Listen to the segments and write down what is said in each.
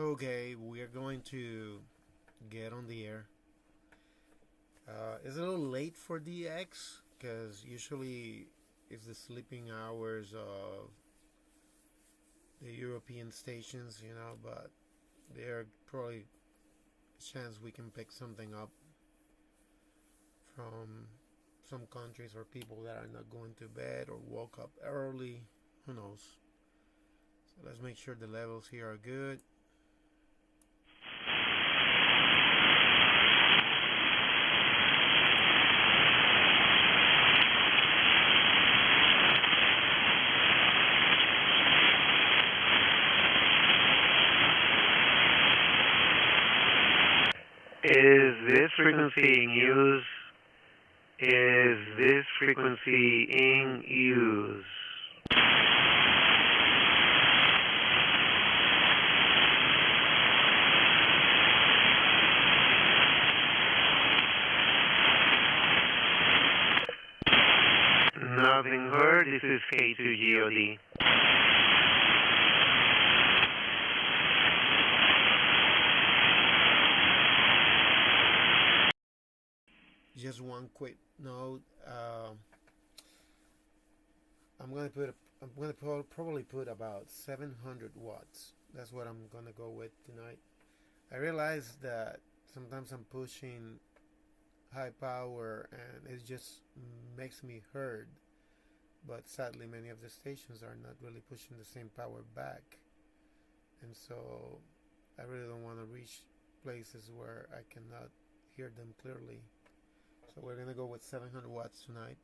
Okay, we are going to get on the air. It's a little late for DX because usually it's the sleeping hours of the European stations, but there are probably a chance we can pick something up from some countries or people that are not going to bed or woke up early. Who knows? So let's make sure the levels here are good. Is this frequency in use? Is this frequency in use? Nothing heard. This is K2GOD. Just one quick note. I'm gonna probably put about 700 watts. That's what I'm gonna go with tonight. I realize that sometimes I'm pushing high power and it just makes me heard. But sadly, many of the stations are not really pushing the same power back, and so I really don't want to reach places where I cannot hear them clearly. So we're gonna go with 700 watts tonight.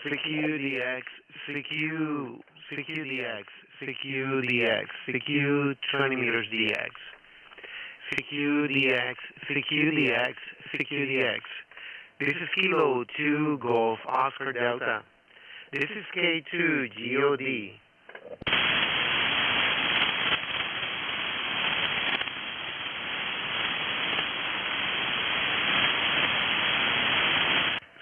CQDX, CQ, CQDX, CQDX, CQ 20 meters DX. CQDX, CQDX, CQDX. This is Kilo 2 Golf Oscar Delta. This is K2GOD.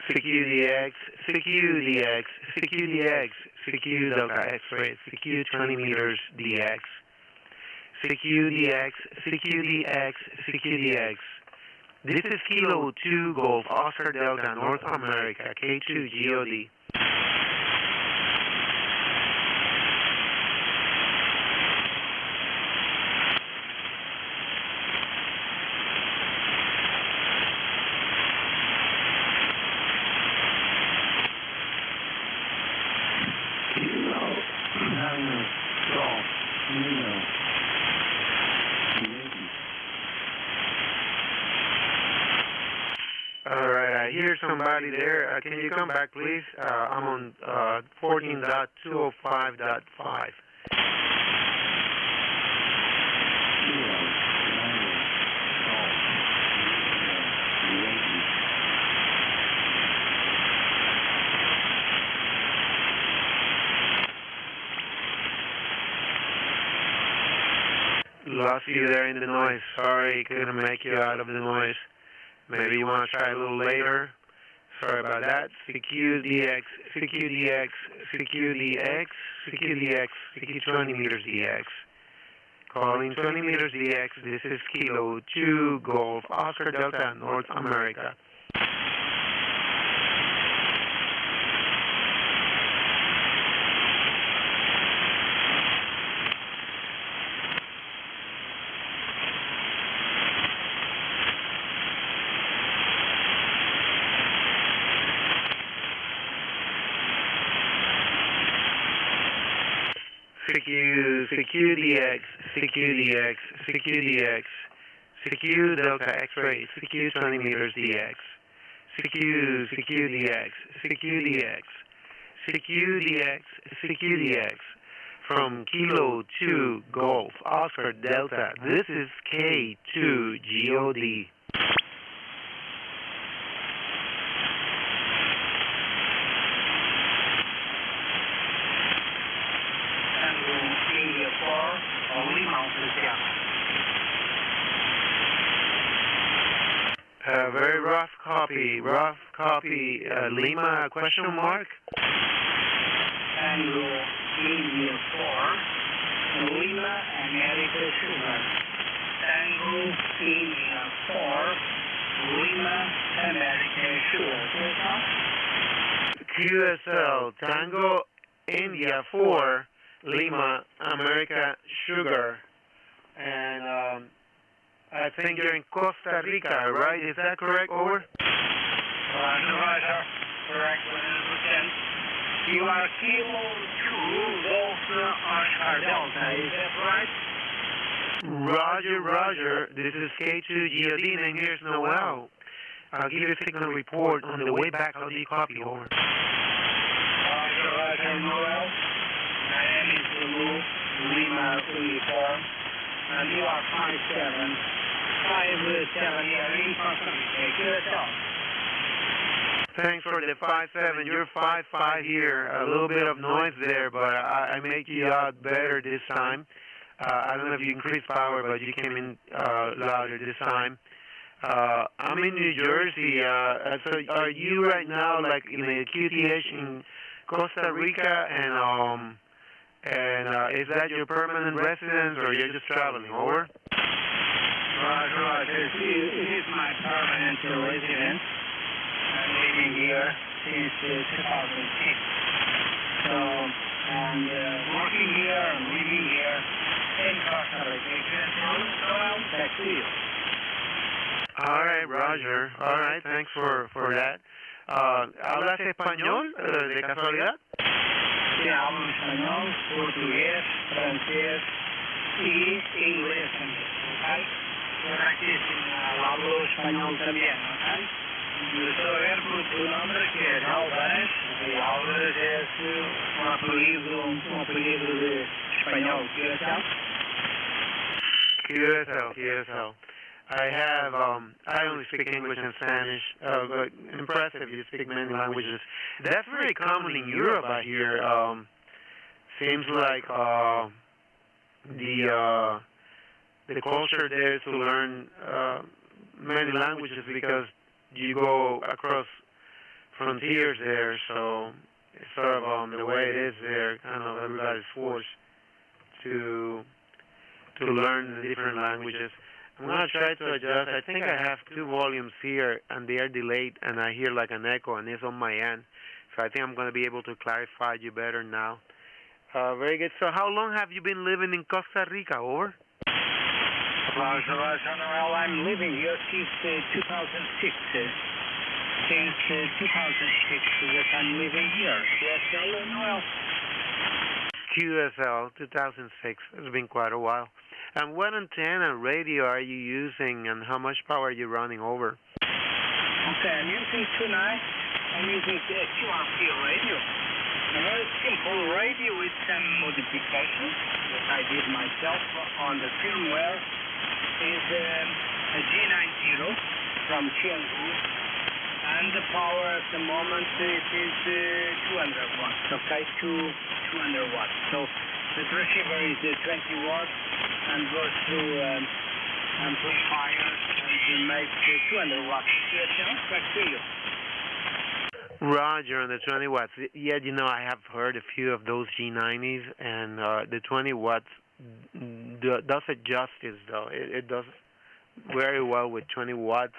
CQDX, CQDX, CQDX, CQ Delta X-ray, CQ 20 meters DX. CQDX, CQDX, CQDX. This is Kilo 2 Golf Oscar Delta North America, K2GOD. Alright, I hear somebody there. Can you come back, please? I'm on 14.205.5. Lost you there in the noise. Sorry, couldn't make you out of the noise. Maybe you want to try a little later. Sorry about that. CQDX, CQDX, CQDX, CQDX, CQ 20 meters DX. Calling 20 meters DX. This is Kilo 2 Golf Oscar Delta North America. CQDX, CQDX, CQDX, CQ Delta X-ray, CQ 20 meters DX, CQDX, CQDX, CQDX, CQDX, from Kilo 2 Golf Oscar Delta. This is K2GOD. Very rough copy. Rough copy. Lima question mark. Tango India 4, Lima America Sugar. Tango India 4, Lima America Sugar. QSL Tango India 4 Lima America Sugar. And I think you're in Costa Rica, right? Is that correct? Over. Roger. Correct. 100%. You are Kilo 2 Golf Oscar Delta, is that right? Roger. This is K2GOD, and here's Noel. I'll give you a signal report on the way back. How do you copy? Over. Roger, Noel. My name is Lulu, Lima Uniform, and you are 57. You're in Costa Rica. QSL. Thanks for the 5-7. You're 5-5 here. A little bit of noise there, but I make you out better this time. I don't know if you increased power, but you came in louder this time. I'm in New Jersey. So are you right now like in a QTH in Costa Rica, and is that your permanent residence, or you're just traveling? Over. Roger. It is my permanent residence. I'm living here since 2006. So, and working here and living here in Costa Rica. Well, back to you. All right, Roger. All right, thanks for that. ¿Hablas español de casualidad? Sí, hablo español, portugués, francés y inglés también. ¿Okay? Correctísimo. Hablo español también. ¿Okay? Estou a ver por tu nombre, que é Álvares, e Álvares é um apelido de espanhol, QSL. I only speak English and Spanish. But impressive, you speak many languages. That's very common in Europe, I hear. Seems like the culture there is to learn many languages because you go across frontiers there, so it's sort of the way it is there. Kind of everybody's forced to learn the different languages. I'm going to try to adjust. I think I have 2 volumes here, and they are delayed, and I hear like an echo, and it's on my end. So I think I'm going to be able to clarify you better now. Very good. So how long have you been living in Costa Rica? Over. Roger, Noel. I'm living here since 2006. Since 2006 that I'm living here. QSL, Noel. QSL, 2006. It's been quite a while. And what antenna radio are you using, and how much power are you running over? Okay, I'm using tonight. I'm using QRP radio. A very simple radio with some modifications that I did myself on the firmware. Is a G90 from Chile, and the power at the moment it is 200 watts. Okay, 200 watts. So the receiver is 20 watts and goes through amplifier and makes 200 watts. Back to you. Roger, on the 20 watts. Yeah, you know, I have heard a few of those G90s, and the 20 watts does it justice, though. It does very well with 20 watts.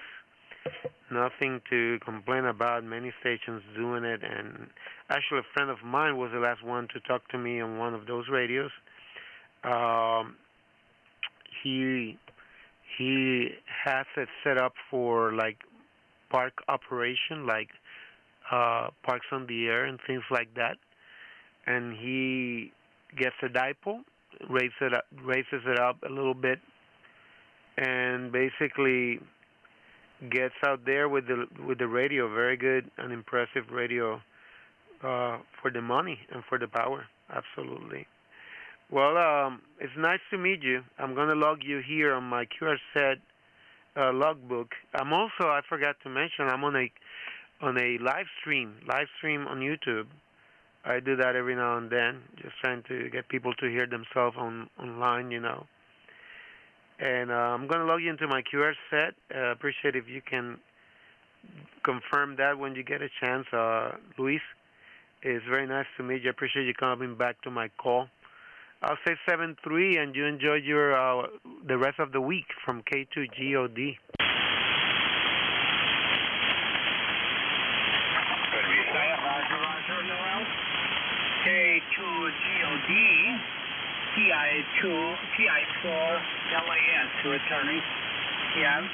Nothing to complain about. Many stations doing it, and actually a friend of mine was the last one to talk to me on one of those radios. He has it set up for like park operation, like parks on the air and things like that, and he gets a dipole, raises it up a little bit, and basically gets out there with the radio. Very good and impressive radio for the money and for the power. Absolutely. Well, it's nice to meet you. I'm gonna log you here on my QR set logbook. I'm also, I forgot to mention, I'm on a live stream on YouTube. I do that every now and then, just trying to get people to hear themselves online, you know. And I'm going to log you into my QR set. Appreciate if you can confirm that when you get a chance. Luis, it's very nice to meet you. I appreciate you coming back to my call. I'll say 7-3, and you enjoy your the rest of the week from K2GOD. K2GOD, TI4, LAS returning. Yeah, I'm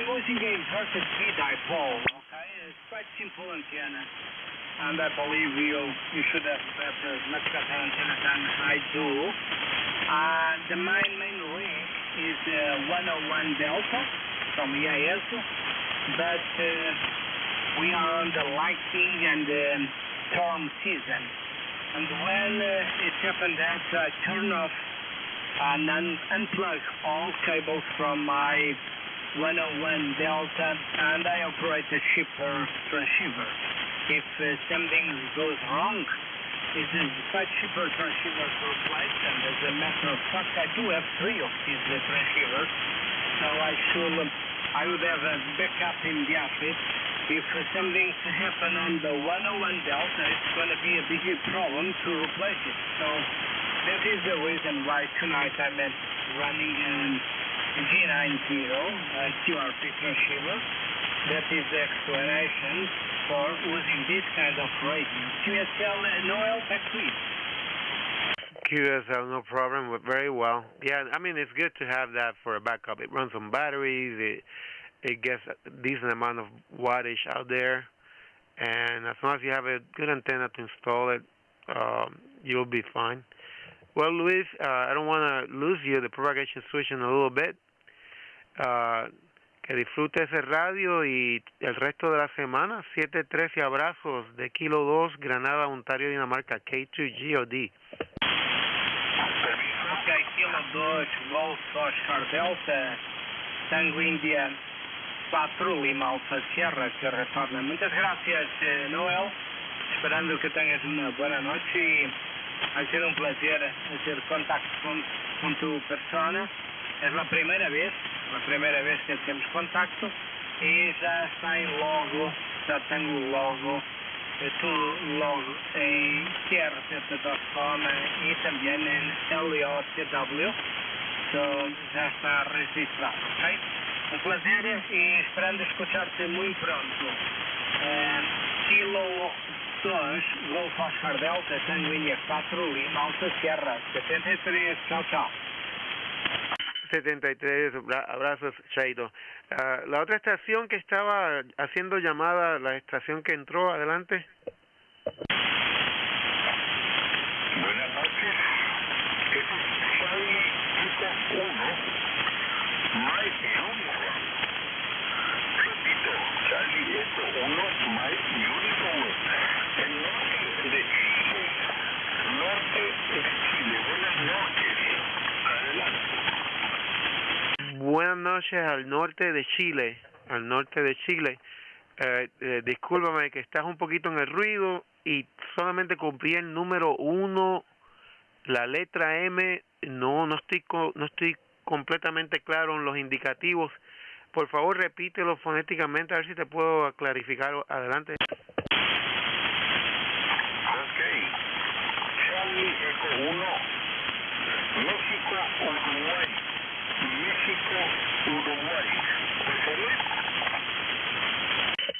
using a inverted B-dipole, okay? It's quite simple antenna, and I believe you should have much better antenna than I do. The main link is 101 Delta from EIS, but we are on the lighting and storm season. And when it happened that I turn off and unplug all cables from my 101 Delta, and I operate a shipper transceiver. If something goes wrong, it is quite cheaper transceiver to replace, and as a matter of fact, I do have 3 of these transceivers, so I would have a backup in the outfit. If something happen on the 101 Delta, it's going to be a big problem to replace it. So that is the reason why tonight I'm running a G90 QRP transceiver. That is the explanation for using this kind of radio. QSL, Noel, back to you. QSL, no problem, but very well. Yeah, I mean, it's good to have that for a backup. It runs on batteries. It gets a decent amount of wattage out there, and as long as you have a good antenna to install it, you'll be fine. Well, Luis, I don't want to lose you. The propagation switching a little bit. Que disfrute ese radio y el resto de la semana. 7-13 abrazos de Kilo 2, Granada, Ontario, Dinamarca, K2GOD. Ok, Kilo 2, Golf, Oscar, Delta, Tango, India, 4, Lima, Alfa, Sierra, que retorna. Muchas gracias, Noel. Esperando que tengas una buena noche y ha sido un placer hacer contacto con tu persona. Es la primera vez que hacemos contacto y ya está en logo, já tenho o logo, tu logo em QRZ.com e também em LOTW, so, já está registrado, ok? Um prazer e esperando escuchar-te muito pronto. Kilo 2, Golf Oscar Delta, Tango India 4, Lima, Alta Sierra, 73, chao, chao. 73, abrazos, Chaito. La otra estación que estaba haciendo llamada, la estación que entró, adelante. Buenas noches. Este es Charlie Rica 1, Mike Uniform. Repito, Charlie Eco 1, Mike Uniform. El norte de Chile. Norte de Chile. Buenas noches. Adelante. Buenas noches al norte de Chile, discúlpame que estás un poquito en el ruido y solamente copié el número 1, la letra M, no estoy completamente claro en los indicativos. Por favor, repítelo fonéticamente a ver si te puedo clarificar. Adelante. Ok. Charlie Eco 1, México, Uruguay. México, Uruguay.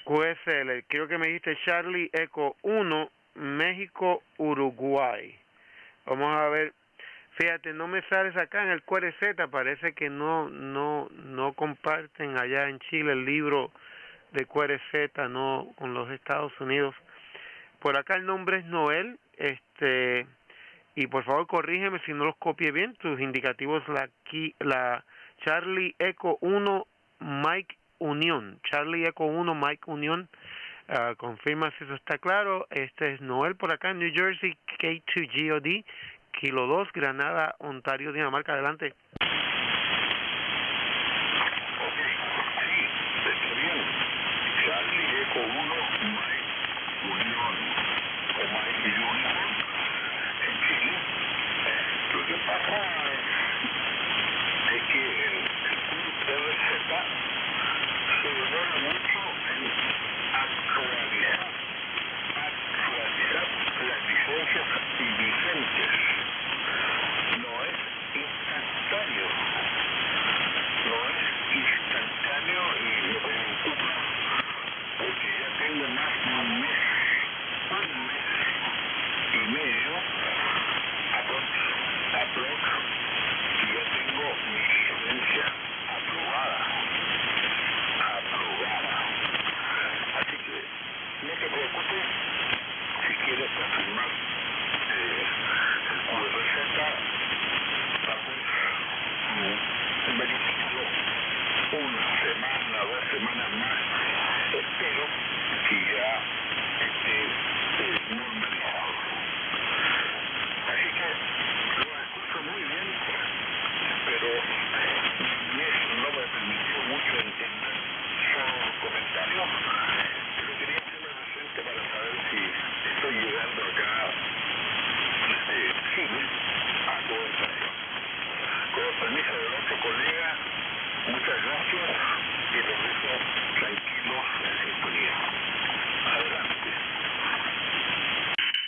QSL, creo que me dijiste Charlie Eco 1, México, Uruguay. Vamos a ver. Fíjate, no me sales acá en el QRZ, parece que no comparten allá en Chile el libro de QRZ, no con los Estados Unidos. Por acá el nombre es Noel, y por favor corrígeme si no los copié bien, tus indicativos la Charlie Eco 1 Mike Unión, Charlie Eco 1 Mike Unión, confirma si eso está claro. Este es Noel por acá en New Jersey, K2GOD, Kilo 2, Granada, Ontario, Dinamarca, adelante. Ok, sí, está bien. Charlie Eco 1 Mike Unión, o Mike Unión. Lo que pasa es que el QRZ se demora mucho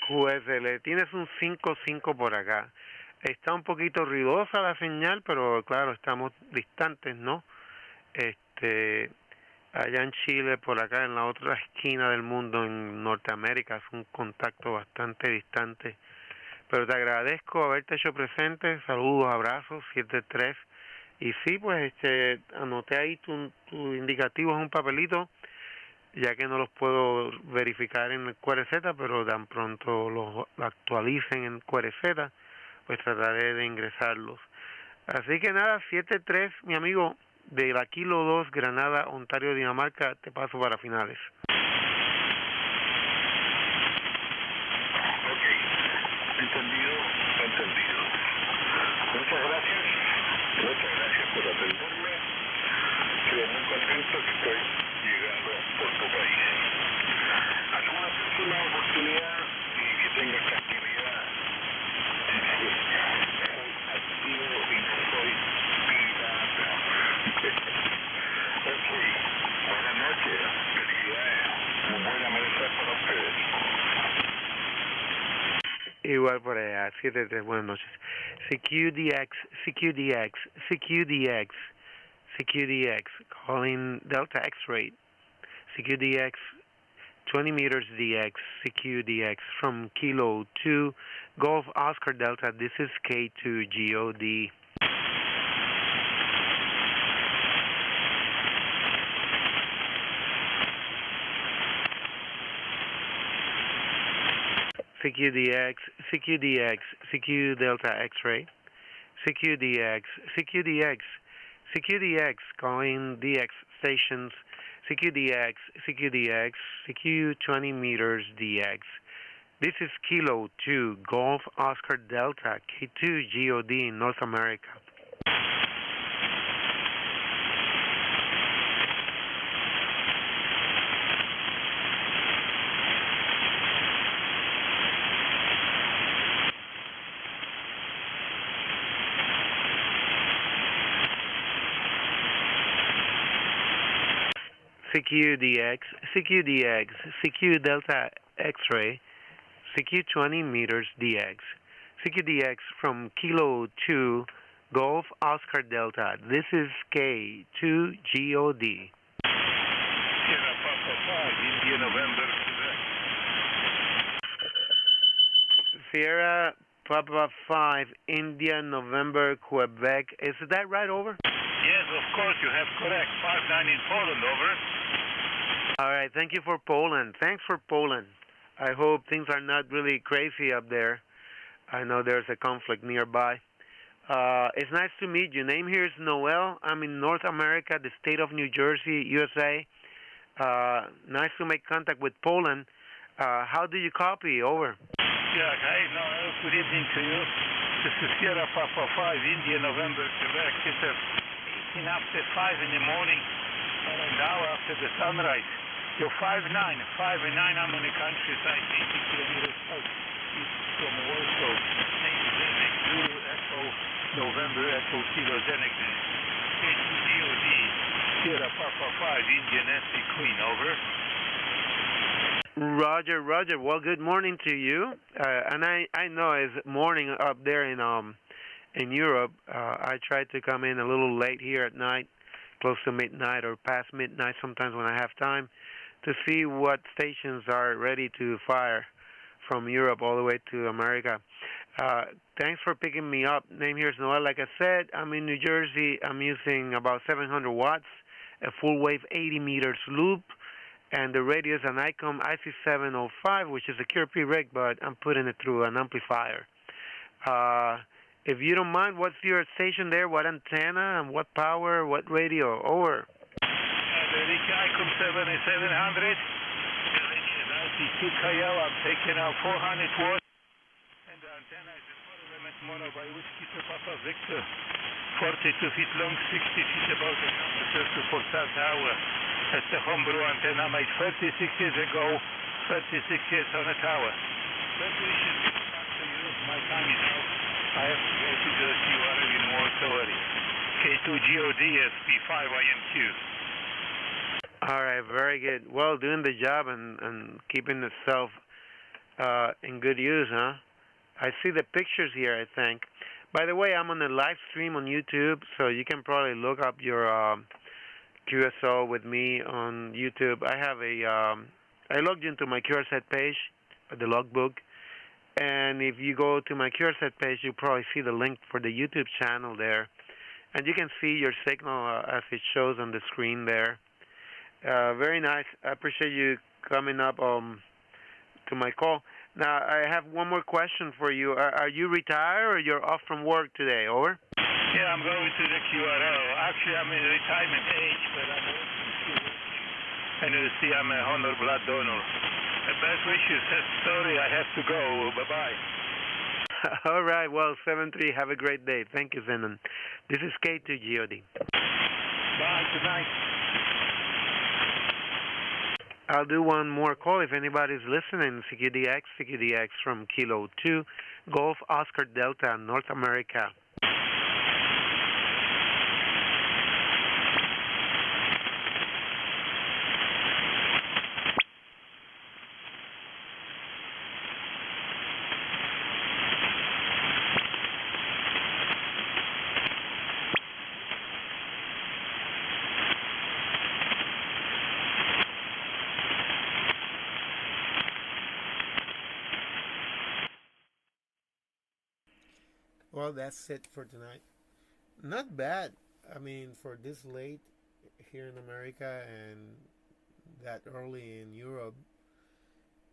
QSL, tienes un 5-5 por acá. Está un poquito ruidosa la señal, pero claro, estamos distantes, ¿no? Allá en Chile, por acá en la otra esquina del mundo, en Norteamérica, es un contacto bastante distante. Pero te agradezco haberte hecho presente. Saludos, abrazos, 7-3. Y sí, pues anoté ahí tu indicativo en un papelito, ya que no los puedo verificar en el QRZ, pero tan pronto los actualicen en QRZ, pues trataré de ingresarlos. Así que nada, 7-3, mi amigo, de la Kilo 2, Granada, Ontario, Dinamarca, te paso para finales. Ok, entendido. Muchas gracias por atenderme. Quedo muy contento que estoy llegando por tu país. Alguna próxima oportunidad y que tengas tranquilidad. Soy activo y no soy pirata. Ok, buenas noches, felicidades, un buen amanecer para ustedes. Igual por allá, 7-3, buenas noches. CQDX, calling Delta X-ray. CQDX, 20 meters DX, CQDX from Kilo 2, Golf Oscar Delta, this is K2GOD. CQ Delta X-ray, CQDX, calling DX stations, CQ 20 meters DX. This is Kilo 2, Golf Oscar Delta, K2GOD in North America. CQ Delta X-ray, CQ 20 meters DX. CQDX from Kilo 2, Golf Oscar Delta. This is K2GOD. Sierra Papa 5, India November, Sierra Papa 5, India November, Quebec. Is that right, over? Yes, of course, you have correct. 5-9 in Poland, over. All right, thank you for Poland. Thanks for Poland. I hope things are not really crazy up there. I know there's a conflict nearby. It's nice to meet you. Name here is Noel. I'm in North America, the state of New Jersey, USA. Nice to make contact with Poland. How do you copy? Over. Yeah, hi, Noel. Good evening to you. This is Sierra Papa 5, India November, Quebec. It's 18 after 5 in the morning, an hour after the sunrise. You're 5-9. 5-9, I'm on the countryside, 80 kilometers southeast from Warsaw. Zulu Echo, November Echo, Kilo Zenegden. K2GOD, Sierra Papa 5, Indian Nancy Queen, over. Roger, Roger. Well, good morning to you. And I know it's morning up there in Europe. I try to come in a little late here at night, close to midnight or past midnight sometimes when I have time, to see what stations are ready to fire from Europe all the way to America. Thanks for picking me up. Name here is Noel. Like I said, I'm in New Jersey. I'm using about 700 watts, a full wave 80 meters loop, and the radio is an ICOM IC705, which is a QRP rig, but I'm putting it through an amplifier. If you don't mind, what's your station there? What antenna and what power? What radio? Over. The Rica ICOM 7700. The radio is LT2KL. I'm taking out 400 watts. And the antenna is a 4-element mono by Whiskey to Papa Victor. 42 feet long, 60 feet above the temperature to Portal Tower. That's the homebrew antenna made 36 years ago, 36 years on a tower. Congratulations, get back to you. My time is out. I have to go to Jersey. You are in Warsaw area. K2GOD SP5INQ. All right, very good. Well, doing the job and keeping itself in good use, huh? I see the pictures here, I think. By the way, I'm on a live stream on YouTube, so you can probably look up your QSO with me on YouTube. I logged into my QRZ page, the logbook, and if you go to my QRZ page, you'll probably see the link for the YouTube channel there. And you can see your signal as it shows on the screen there. Very nice. I appreciate you coming up to my call. Now, I have one more question for you. Are you retired or you're off from work today? Over? Yeah, I'm going to the QRO. Actually, I'm in retirement age, but I'm and you see, I'm a honor blood donor. Best wishes. Sorry, I have to go. Bye-bye. All right. Well, 7-3, have a great day. Thank you, Zenon. This is K2GOD. Bye. Good night. I'll do one more call if anybody's listening. CQDX from Kilo 2, Golf Oscar Delta, North America. Well, that's it for tonight. Not bad. I mean, for this late here in America and that early in Europe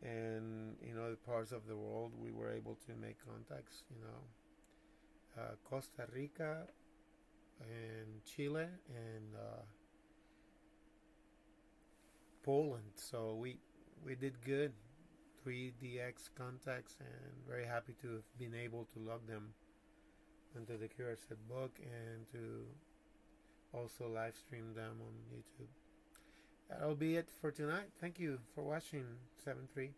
and in other parts of the world, we were able to make contacts. Costa Rica and Chile and Poland. So we did good. 3DX contacts, and very happy to have been able to log them into the QRZ book and to also live stream them on YouTube. That'll be it for tonight. Thank you for watching 7-3.